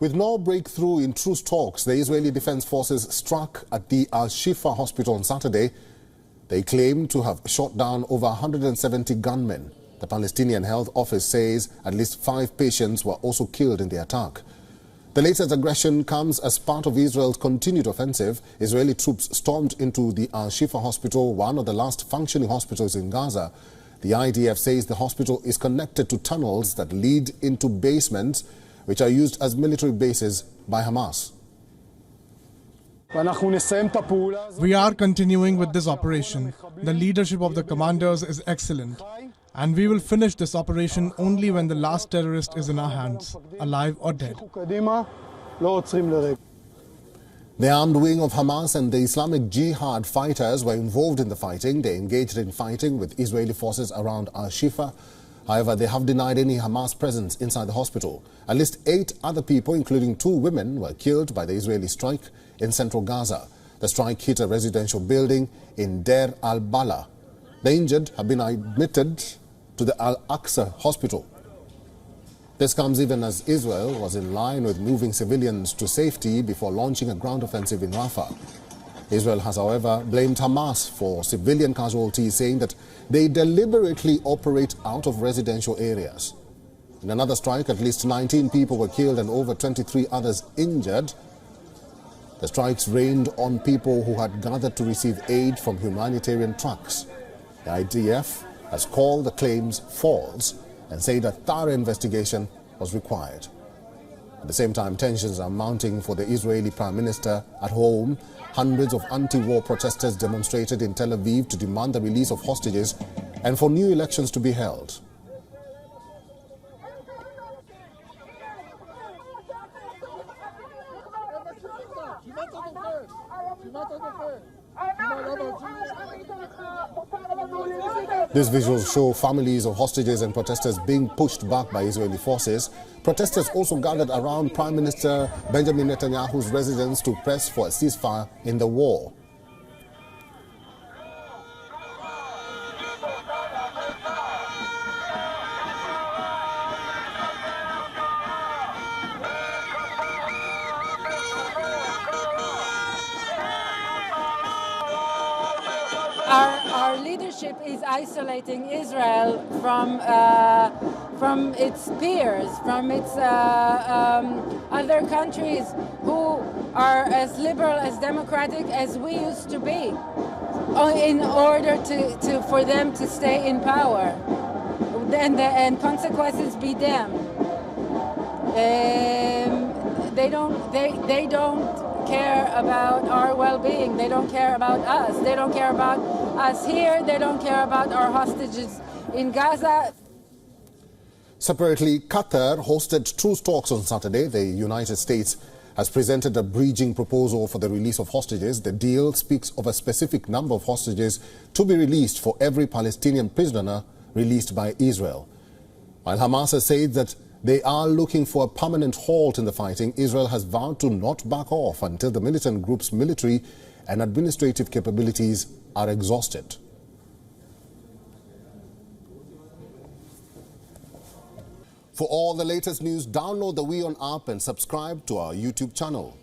With no breakthrough in truce talks, the Israeli Defense Forces struck at the Al-Shifa hospital on Saturday. They claim to have shot down over 170 gunmen. The Palestinian Health Office says at least 5 patients were also killed in the attack. The latest aggression comes as part of Israel's continued offensive. Israeli troops stormed into the Al-Shifa hospital, one of the last functioning hospitals in Gaza. The IDF says the hospital is connected to tunnels that lead into basements, which are used as military bases by Hamas. We are continuing with this operation. The leadership of the commanders is excellent. And we will finish this operation only when the last terrorist is in our hands, alive or dead. The armed wing of Hamas and the Islamic Jihad fighters were involved in the fighting. They engaged in fighting with Israeli forces around Al-Shifa. However, they have denied any Hamas presence inside the hospital. At least 8 other people, including 2 women, were killed by the Israeli strike in central Gaza. The strike hit a residential building in Deir al-Bala. The injured have been admitted to the Al-Aqsa hospital. This comes even as Israel was in line with moving civilians to safety before launching a ground offensive in Rafah. Israel has, however, blamed Hamas for civilian casualties, saying that they deliberately operate out of residential areas. In another strike, at least 19 people were killed and over 23 others injured. The strikes rained on people who had gathered to receive aid from humanitarian trucks. The IDF has called the claims false and said a thorough investigation was required. At the same time, tensions are mounting for the Israeli Prime Minister at home. Hundreds of anti-war protesters demonstrated in Tel Aviv to demand the release of hostages and for new elections to be held. These visuals show families of hostages and protesters being pushed back by Israeli forces. Protesters also gathered around Prime Minister Benjamin Netanyahu's residence to press for a ceasefire in the war. Our leadership is isolating Israel from its peers, from its other countries who are as liberal, as democratic as we used to be, in order for them to stay in power, and consequences be them. They don't care about our well-being. They don't care about us. They don't care about us here. They don't care about our hostages in Gaza. Separately, Qatar hosted truce talks on Saturday. The United States has presented a bridging proposal for the release of hostages. The deal speaks of a specific number of hostages to be released for every Palestinian prisoner released by Israel. While Hamas has said that they are looking for a permanent halt in the fighting, Israel has vowed to not back off until the militant group's military and administrative capabilities are exhausted. For all the latest news, download the WION app and subscribe to our YouTube channel.